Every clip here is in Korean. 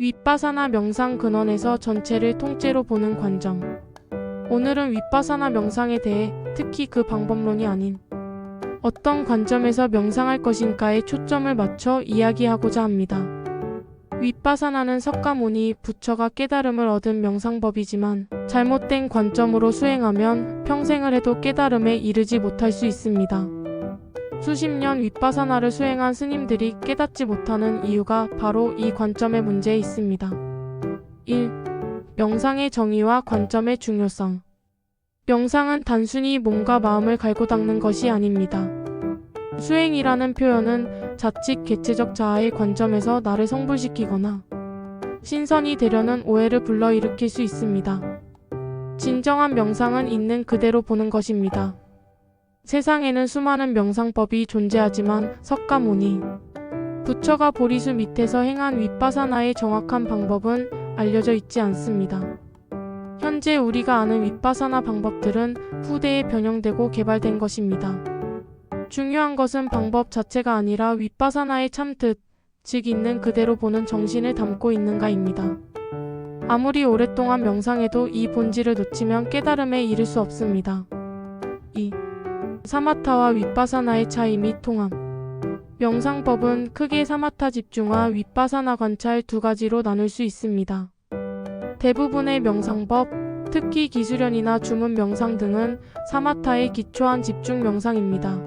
윗바사나 명상 근원에서 전체를 통째로 보는 관점. 오늘은 윗바사나 명상에 대해, 특히 그 방법론이 아닌 어떤 관점에서 명상할 것인가에 초점을 맞춰 이야기하고자 합니다. 윗바사나는 석가모니 부처가 깨달음을 얻은 명상법이지만 잘못된 관점으로 수행하면 평생을 해도 깨달음에 이르지 못할 수 있습니다. 수십 년 윗바사나를 수행한 스님들이 깨닫지 못하는 이유가 바로 이 관점의 문제에 있습니다. 1. 명상의 정의와 관점의 중요성. 명상은 단순히 몸과 마음을 갈고 닦는 것이 아닙니다. 수행이라는 표현은 자칫 개체적 자아의 관점에서 나를 성불시키거나 신선이 되려는 오해를 불러일으킬 수 있습니다. 진정한 명상은 있는 그대로 보는 것입니다. 세상에는 수많은 명상법이 존재하지만 석가모니 부처가 보리수 밑에서 행한 윗바사나의 정확한 방법은 알려져 있지 않습니다. 현재 우리가 아는 윗바사나 방법들은 후대에 변형되고 개발된 것입니다. 중요한 것은 방법 자체가 아니라 윗바사나의 참뜻, 즉 있는 그대로 보는 정신을 담고 있는가입니다. 아무리 오랫동안 명상해도 이 본질을 놓치면 깨달음에 이를 수 없습니다. 2. 사마타와 윗바사나의 차이 및 통합. 명상법은 크게 사마타 집중과 윗바사나 관찰 두 가지로 나눌 수 있습니다. 대부분의 명상법, 특히 기수련이나 주문 명상 등은 사마타에 기초한 집중 명상입니다.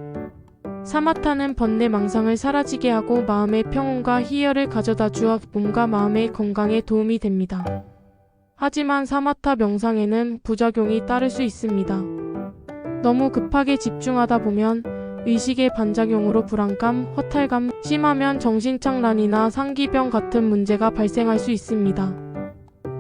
사마타는 번뇌 망상을 사라지게 하고 마음의 평온과 희열을 가져다 주어 몸과 마음의 건강에 도움이 됩니다. 하지만 사마타 명상에는 부작용이 따를 수 있습니다. 너무 급하게 집중하다 보면 의식의 반작용으로 불안감, 허탈감, 심하면 정신착란이나 상기병 같은 문제가 발생할 수 있습니다.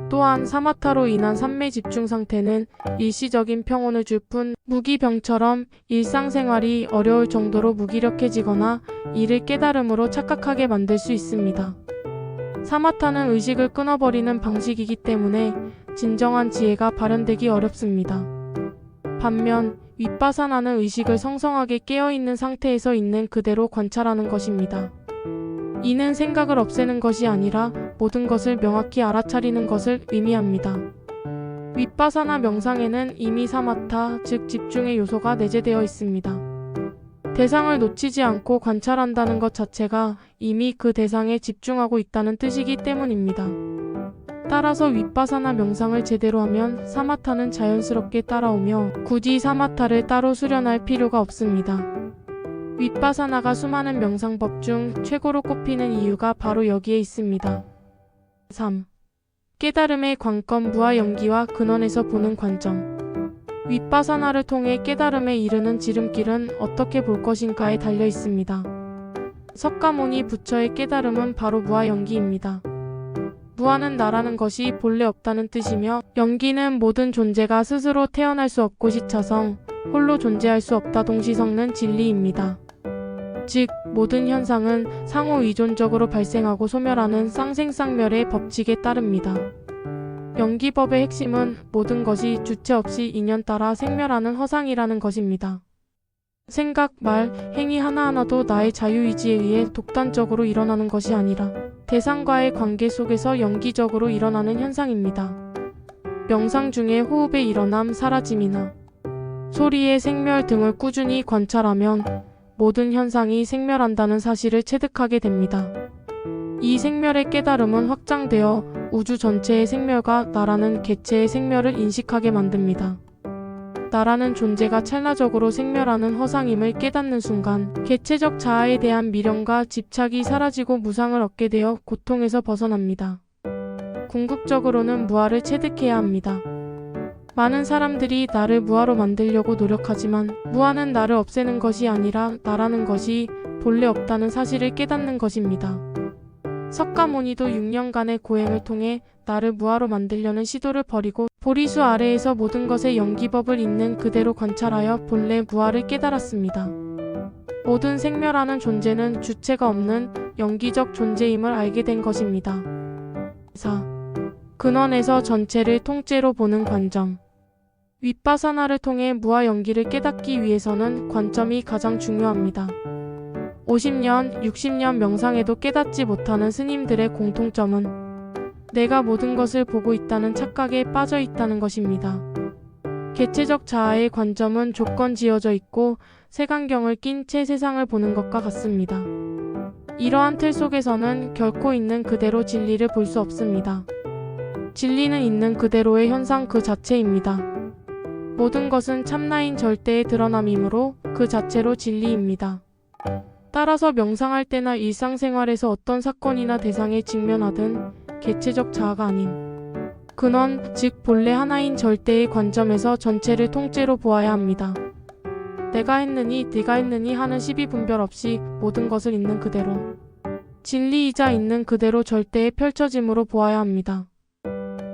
또한 사마타로 인한 삼매 집중 상태는 일시적인 평온을 줄 뿐 무기병처럼 일상생활이 어려울 정도로 무기력해지거나 이를 깨달음으로 착각하게 만들 수 있습니다. 사마타는 의식을 끊어버리는 방식이기 때문에 진정한 지혜가 발현되기 어렵습니다. 반면 윗바사나는 의식을 성성하게 깨어있는 상태에서 있는 그대로 관찰하는 것입니다. 이는 생각을 없애는 것이 아니라 모든 것을 명확히 알아차리는 것을 의미합니다. 윗바사나 명상에는 이미 사마타, 즉 집중의 요소가 내재되어 있습니다. 대상을 놓치지 않고 관찰한다는 것 자체가 이미 그 대상에 집중하고 있다는 뜻이기 때문입니다. 따라서 윗바사나 명상을 제대로 하면 사마타는 자연스럽게 따라오며 굳이 사마타를 따로 수련할 필요가 없습니다. 윗바사나가 수많은 명상법 중 최고로 꼽히는 이유가 바로 여기에 있습니다. 3. 깨달음의 관건 무아연기와 근원에서 보는 관점. 윗바사나를 통해 깨달음에 이르는 지름길은 어떻게 볼 것인가에 달려 있습니다. 석가모니 부처의 깨달음은 바로 무아연기입니다. 무아는 나라는 것이 본래 없다는 뜻이며 연기는 모든 존재가 스스로 태어날 수 없고 시차성, 홀로 존재할 수 없다 동시성는 진리입니다. 즉 모든 현상은 상호의존적으로 발생하고 소멸하는 쌍생쌍멸의 법칙에 따릅니다. 연기법의 핵심은 모든 것이 주체 없이 인연 따라 생멸하는 허상이라는 것입니다. 생각, 말, 행위 하나하나도 나의 자유의지에 의해 독단적으로 일어나는 것이 아니라 대상과의 관계 속에서 연기적으로 일어나는 현상입니다. 명상 중에 호흡의 일어남, 사라짐이나 소리의 생멸 등을 꾸준히 관찰하면 모든 현상이 생멸한다는 사실을 체득하게 됩니다. 이 생멸의 깨달음은 확장되어 우주 전체의 생멸과 나라는 개체의 생멸을 인식하게 만듭니다. 나라는 존재가 찰나적으로 생멸하는 허상임을 깨닫는 순간 개체적 자아에 대한 미련과 집착이 사라지고 무상을 얻게 되어 고통에서 벗어납니다. 궁극적으로는 무아를 체득해야 합니다. 많은 사람들이 나를 무아로 만들려고 노력하지만 무아는 나를 없애는 것이 아니라 나라는 것이 본래 없다는 사실을 깨닫는 것입니다. 석가모니도 6년간의 고행을 통해 나를 무아로 만들려는 시도를 버리고 보리수 아래에서 모든 것의 연기법을 있는 그대로 관찰하여 본래 무아를 깨달았습니다. 모든 생멸하는 존재는 주체가 없는 연기적 존재임을 알게 된 것입니다. 4. 근원에서 전체를 통째로 보는 관점. 윗바사나를 통해 무아 연기를 깨닫기 위해서는 관점이 가장 중요합니다. 50년, 60년 명상해도 깨닫지 못하는 스님들의 공통점은 내가 모든 것을 보고 있다는 착각에 빠져 있다는 것입니다. 개체적 자아의 관점은 조건 지어져 있고 색안경을 낀 채 세상을 보는 것과 같습니다. 이러한 틀 속에서는 결코 있는 그대로 진리를 볼 수 없습니다. 진리는 있는 그대로의 현상 그 자체입니다. 모든 것은 참나인 절대의 드러남이므로 그 자체로 진리입니다. 따라서 명상할 때나 일상생활에서 어떤 사건이나 대상에 직면하든 개체적 자아가 아닌 근원, 즉 본래 하나인 절대의 관점에서 전체를 통째로 보아야 합니다. 내가 했느니 네가 했느니 하는 시비 분별 없이 모든 것을 있는 그대로 진리이자 있는 그대로 절대에 펼쳐짐으로 보아야 합니다.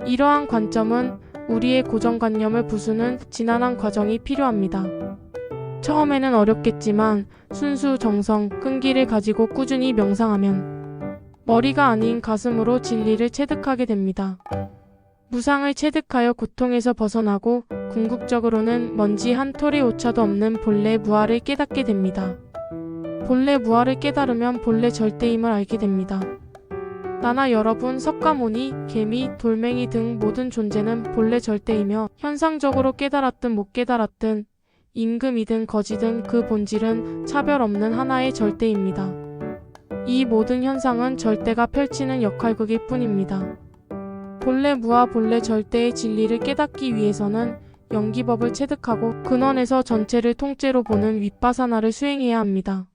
이러한 관점은 우리의 고정관념을 부수는 지난한 과정이 필요합니다. 처음에는 어렵겠지만 순수, 정성, 끈기를 가지고 꾸준히 명상하면 머리가 아닌 가슴으로 진리를 체득하게 됩니다. 무상을 체득하여 고통에서 벗어나고 궁극적으로는 먼지 한 톨의 오차도 없는 본래 무아를 깨닫게 됩니다. 본래 무아를 깨달으면 본래 절대임을 알게 됩니다. 나나 여러분, 석가모니, 개미, 돌멩이 등 모든 존재는 본래 절대이며 현상적으로 깨달았든 못 깨달았든 임금이든 거지든 그 본질은 차별 없는 하나의 절대입니다. 이 모든 현상은 절대가 펼치는 역할극일 뿐입니다. 본래 무아 본래 절대의 진리를 깨닫기 위해서는 영기법을 체득하고 근원에서 전체를 통째로 보는 윗바사나를 수행해야 합니다.